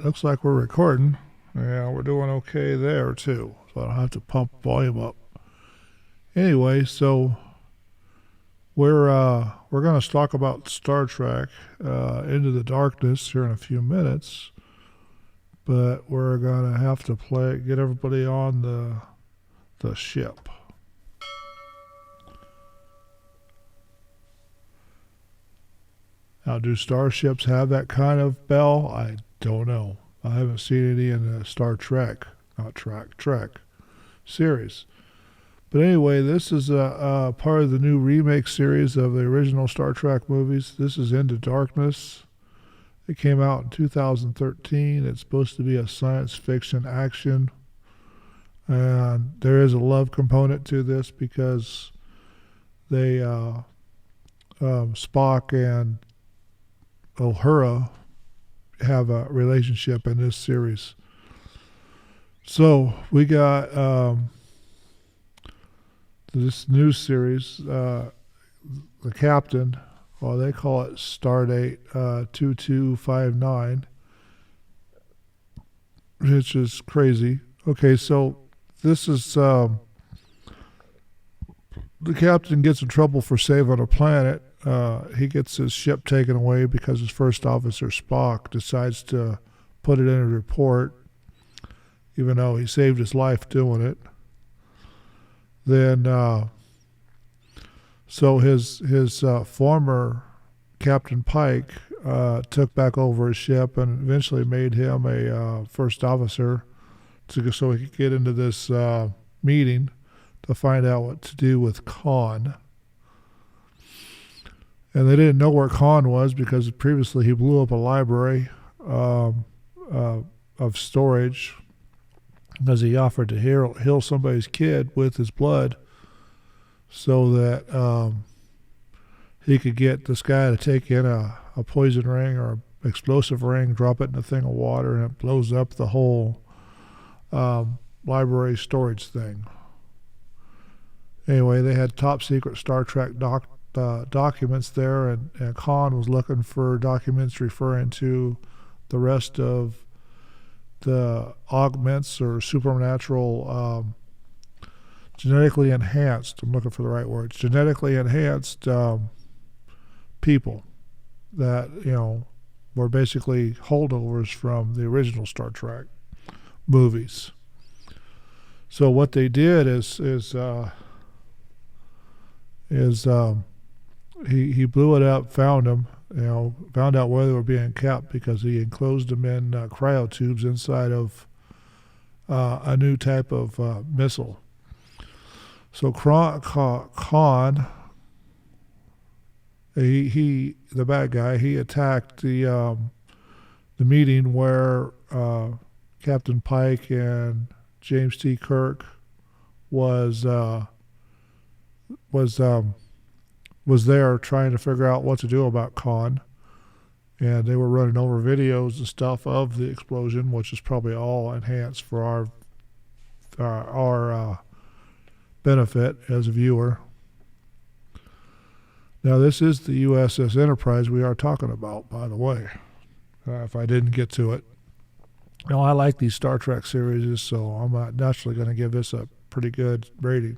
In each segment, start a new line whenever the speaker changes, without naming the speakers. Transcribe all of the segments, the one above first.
right, looks like we're recording. Yeah, we're doing okay there too. So I don't have to pump volume up. Anyway, so we're gonna talk about Star Trek Into the Darkness here in a few minutes, but we're gonna have to get everybody on the ship. Now, do starships have that kind of bell? I don't know. I haven't seen any in the Star Trek, not Trek series. But anyway, this is a part of the new remake series of the original Star Trek movies. This is Into Darkness. It came out in 2013. It's supposed to be a science fiction action. And there is a love component to this because Spock and Uhura have a relationship in this series. So we got this new series, the captain, well, they call it Stardate 2259, which is crazy. Okay, so this is the captain gets in trouble for saving a planet. He gets his ship taken away because his first officer, Spock, decides to put it in a report, even though he saved his life doing it. Then, so his former Captain Pike took back over his ship and eventually made him a first officer so he could get into this meeting to find out what to do with Khan. And they didn't know where Khan was because previously he blew up a library of storage because he offered to heal somebody's kid with his blood so that he could get this guy to take in a poison ring or explosive ring, drop it in a thing of water, and it blows up the whole library storage thing. Anyway, they had top secret Star Trek documents there, and Khan was looking for documents referring to the rest of the augments or supernatural genetically enhanced, I'm looking for the right words, genetically enhanced people that, were basically holdovers from the original Star Trek movies. So what they did is he blew it up, found them, found out where they were being kept because he enclosed them in cryotubes inside of a new type of missile. So Khan, the bad guy, he attacked the meeting where Captain Pike and James T. Kirk was there trying to figure out what to do about Khan, and they were running over videos and stuff of the explosion, which is probably all enhanced for our benefit as a viewer. Now, this is the USS Enterprise we are talking about, by the way, if I didn't get to it. Now, I like these Star Trek series, so I'm naturally going to give this a pretty good rating.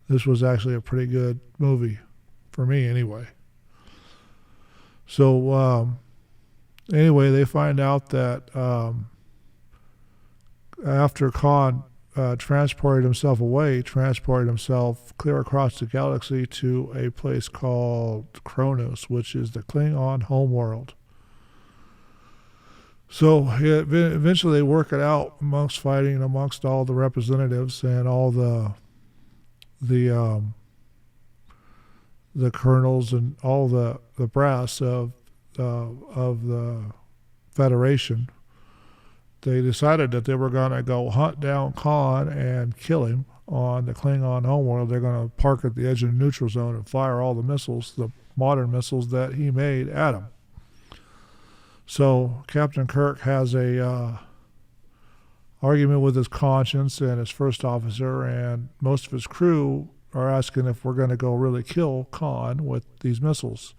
This was actually a pretty good movie, for me anyway. So, anyway, they find out that after Khan transported himself clear across the galaxy to a place called Kronos, which is the Klingon homeworld. So eventually they work it out fighting amongst all the representatives and all the colonels and all the brass of the Federation. They decided that they were going to go hunt down Khan and kill him on the Klingon homeworld. They're going to park at the edge of the neutral zone and fire all the missiles, the modern missiles that he made at him. So Captain Kirk has a argument with his conscience and his first officer, and most of his crew are asking if we're going to go really kill Khan with these missiles.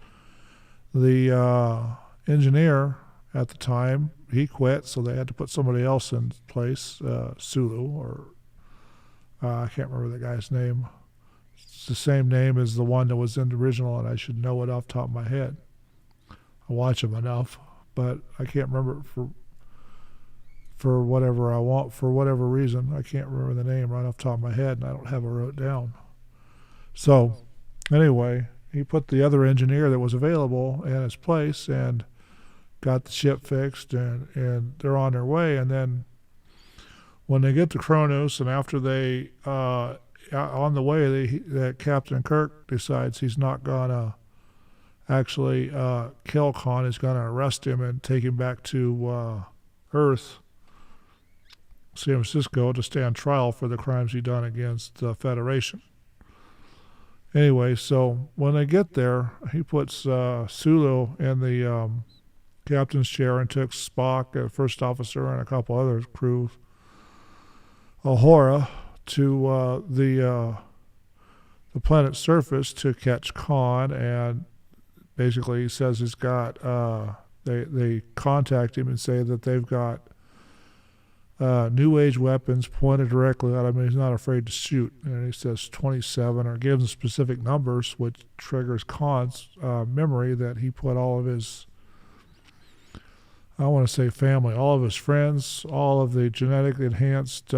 The engineer at the time. He quit, so they had to put somebody else in place, Sulu, or I can't remember the guy's name. It's the same name as the one that was in the original, and I should know it off the top of my head. I watch them enough, but I can't remember it for whatever I want, for whatever reason. I can't remember the name right off the top of my head, and I don't have it wrote down. So, anyway, he put the other engineer that was available in his place and got the ship fixed, and they're on their way. And then when they get to Kronos, and after they, on the way, that Captain Kirk decides he's not going to actually kill Khan. He's going to arrest him and take him back to Earth, San Francisco, to stand trial for the crimes he done against the Federation. Anyway, so when they get there, he puts Sulu in the captain's chair and took Spock, a first officer, and a couple other crew, Uhura, to the planet's surface to catch Khan. And basically he says he's got, they contact him and say that they've got New Age weapons pointed directly at him. He's not afraid to shoot. And he says 27, or gives him specific numbers, which triggers Khan's memory that he put all of his, I want to say family, all of his friends, all of the genetically enhanced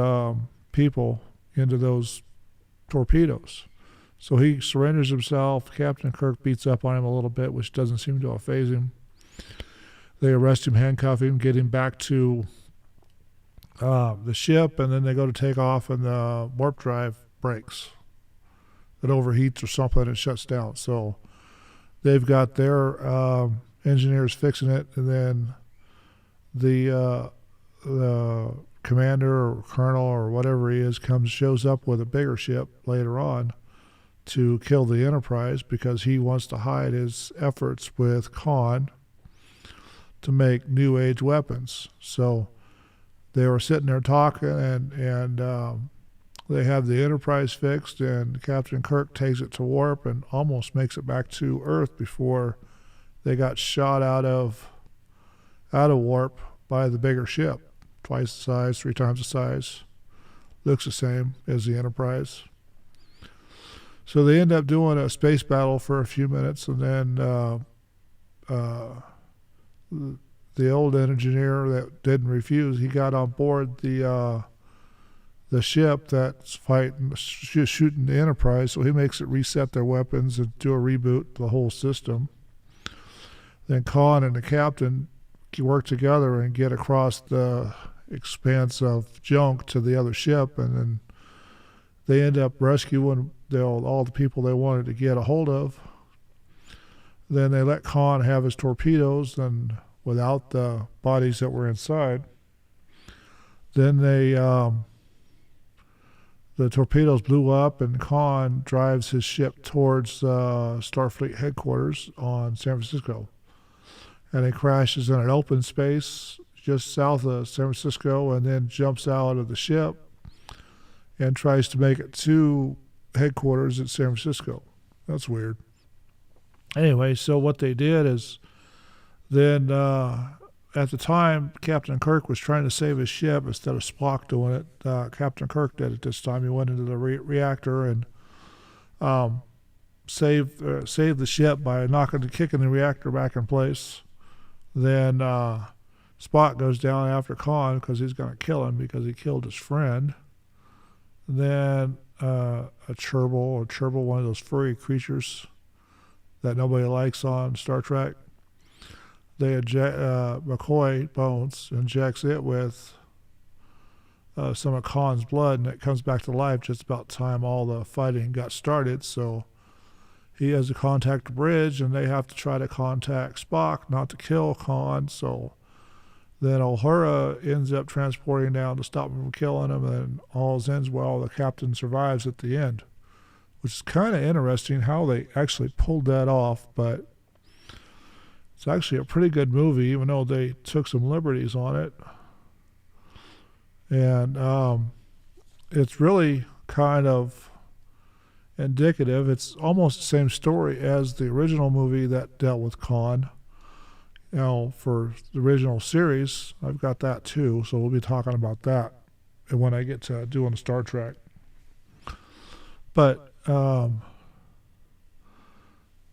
people into those torpedoes. So he surrenders himself. Captain Kirk beats up on him a little bit, which doesn't seem to faze him. They arrest him, handcuff him, get him back to the ship, and then they go to take off, and the warp drive breaks. It overheats or something and shuts down. So they've got their engineers fixing it, and then the commander or colonel or whatever he is shows up with a bigger ship later on to kill the Enterprise, because he wants to hide his efforts with Khan to make New Age weapons. So they were sitting there talking, and they have the Enterprise fixed, and Captain Kirk takes it to warp and almost makes it back to Earth before they got shot out of warp by the bigger ship. Twice the size, 3 times the size. Looks the same as the Enterprise. So they end up doing a space battle for a few minutes, and then the old engineer that didn't refuse, he got on board the ship that's shooting the Enterprise, so he makes it reset their weapons and do a reboot the whole system. Then Khan and the captain work together and get across the expanse of junk to the other ship, and then they end up rescuing all the people they wanted to get a hold of. Then they let Khan have his torpedoes, and without the bodies that were inside. Then the torpedoes blew up, and Khan drives his ship towards Starfleet headquarters on San Francisco. And it crashes in an open space just south of San Francisco, and then jumps out of the ship and tries to make it to headquarters at San Francisco. That's weird. Anyway, so what they did is, then at the time, Captain Kirk was trying to save his ship instead of Spock doing it. Captain Kirk did it this time. He went into the reactor and saved the ship by kicking the reactor back in place. Then Spock goes down after Khan because he's going to kill him because he killed his friend. Then a gerbil, one of those furry creatures that nobody likes on Star Trek, they McCoy Bones injects it with some of Khan's blood, and it comes back to life just about the time all the fighting got started. So he has to contact the bridge, and they have to try to contact Spock not to kill Khan. So then Uhura ends up transporting down to stop him from killing him, and all ends well. The captain survives at the end, which is kind of interesting how they actually pulled that off. But it's actually a pretty good movie, even though they took some liberties on it. And it's really kind of indicative. It's almost the same story as the original movie that dealt with Khan. for the original series. I've got that too, so we'll be talking about that when I get to doing the Star Trek. But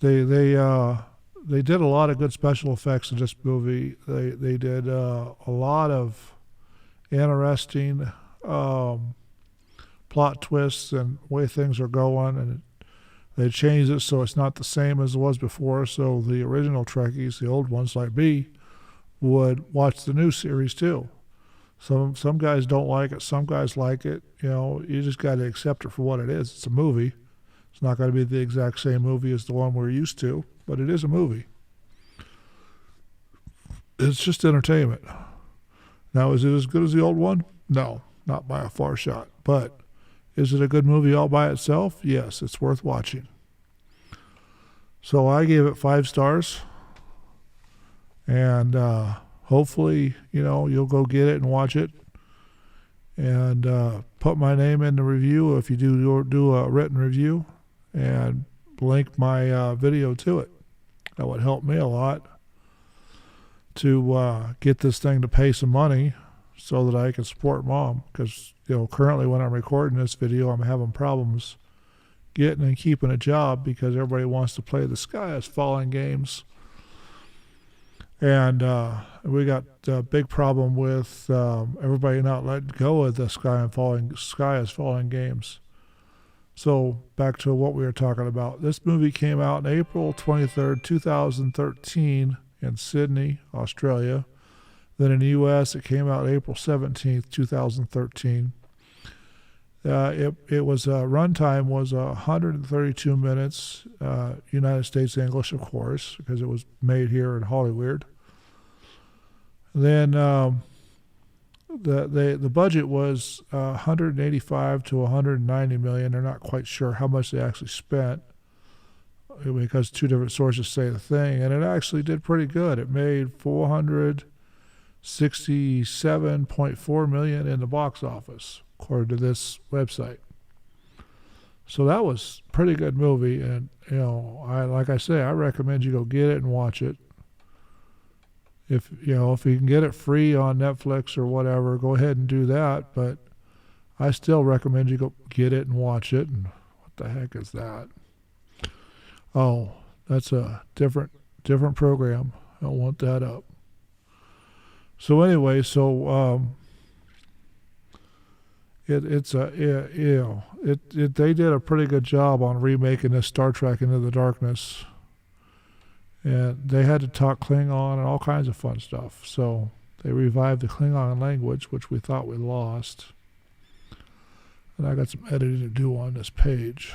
they did a lot of good special effects in this movie. They did a lot of interesting plot twists and way things are going, and they changed it so it's not the same as it was before. So the original Trekkies, the old ones like me, would watch the new series too. Some guys don't like it, some guys like it. You just got to accept it for what it is. It's a movie. It's not going to be the exact same movie as the one we're used to, but it is a movie. It's just entertainment. Now, is it as good as the old one? No, not by a far shot. But is it a good movie all by itself? Yes, it's worth watching. So I gave it 5 stars. And hopefully, you'll go get it and watch it. And put my name in the review if you do a written review. And link my video to it. That would help me a lot to get this thing to pay some money so that I can support Mom. Because currently when I'm recording this video, I'm having problems getting and keeping a job because everybody wants to play the Sky is Falling games. And we got a big problem with everybody not letting go of the Sky is Falling games. So back to what we were talking about. This movie came out on April 23rd, 2013 in Sydney, Australia. Then in the U.S., it came out April 17th, 2013. It was runtime was 132 minutes, United States English, of course, because it was made here in Hollywood. Then the budget was 185 to 190 million. They're not quite sure how much they actually spent because 2 different sources say the thing, and it actually did pretty good. It made 467.4 million in the box office, according to this website. So that was a pretty good movie, and like I say, I recommend you go get it and watch it. If you can get it free on Netflix or whatever, go ahead and do that. But I still recommend you go get it and watch it. And what the heck is that? Oh, that's a different program. I don't want that up. So anyway, they did a pretty good job on remaking this Star Trek Into the Darkness. And they had to talk Klingon and all kinds of fun stuff. So they revived the Klingon language, which we thought we lost. And I got some editing to do on this page.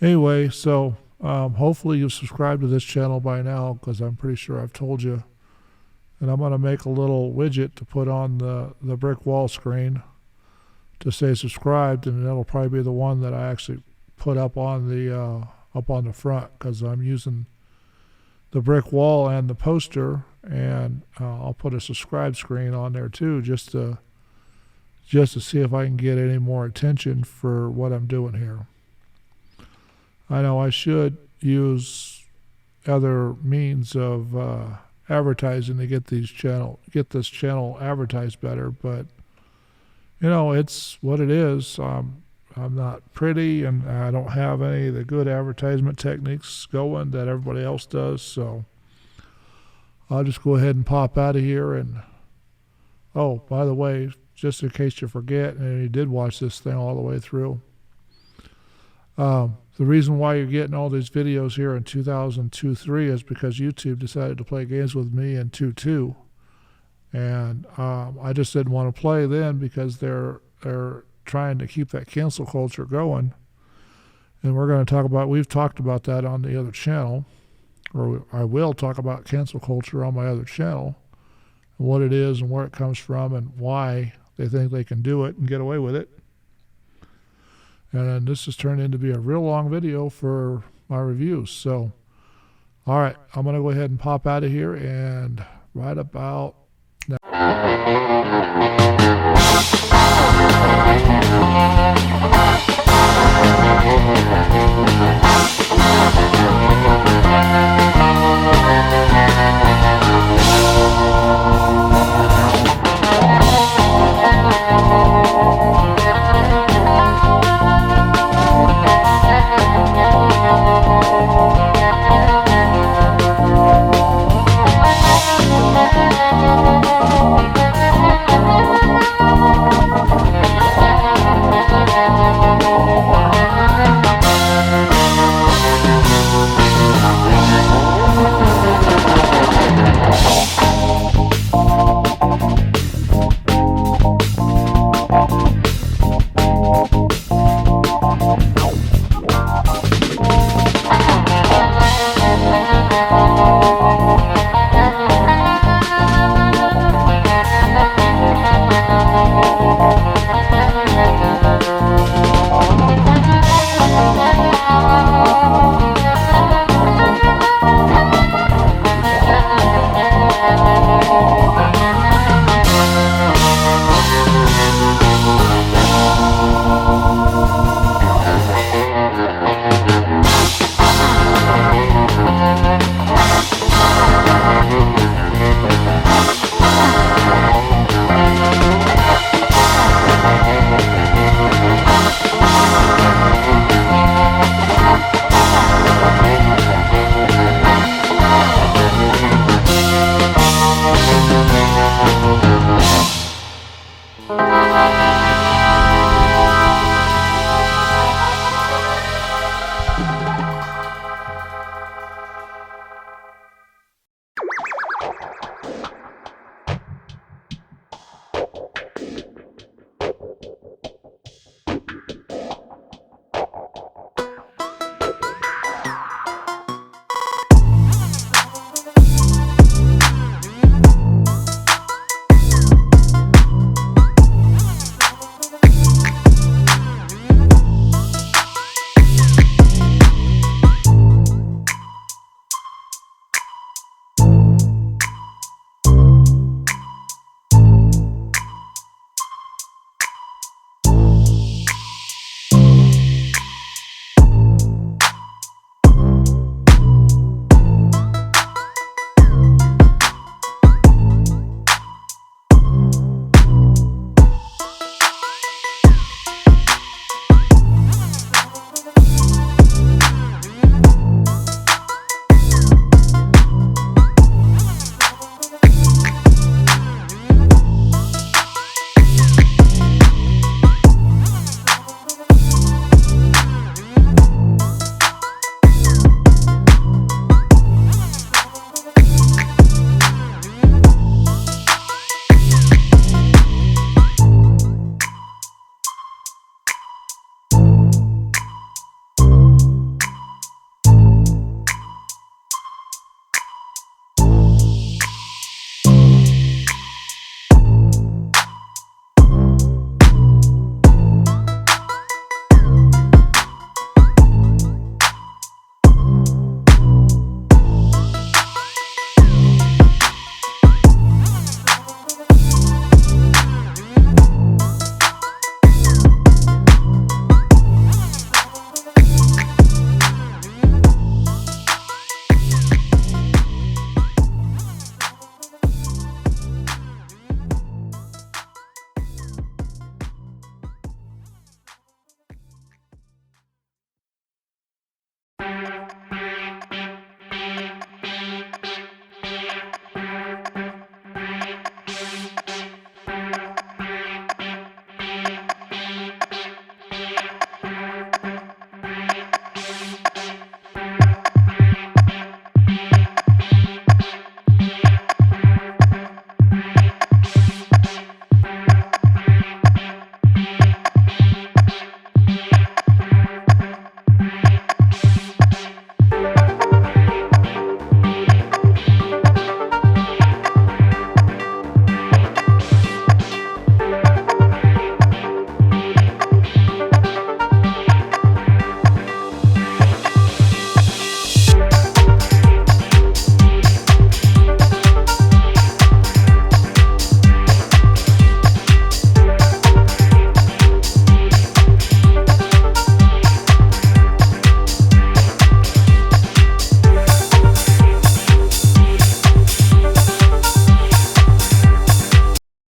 Anyway, so hopefully you've subscribed to this channel by now, because I'm pretty sure I've told you. And I'm going to make a little widget to put on the brick wall screen to say subscribed, and that'll probably be the one that I actually put up on the front, because I'm using the brick wall and the poster, and I'll put a subscribe screen on there too, just to see if I can get any more attention for what I'm doing here. I know I should use other means of advertising to get this channel advertised better, but it's what it is. I'm not pretty, and I don't have any of the good advertisement techniques going that everybody else does, so I'll just go ahead and pop out of here. And oh, by the way, just in case you forget, and you did watch this thing all the way through, the reason why you're getting all these videos here in 2002-3 is because YouTube decided to play games with me in 2.2, and I just didn't want to play then because they're trying to keep that cancel culture going. And we've talked about that on the other channel, or I will talk about cancel culture on my other channel, and what it is and where it comes from and why they think they can do it and get away with it. And this has turned into be a real long video for my reviews. So, all right, I'm going to go ahead and pop out of here, and right about now.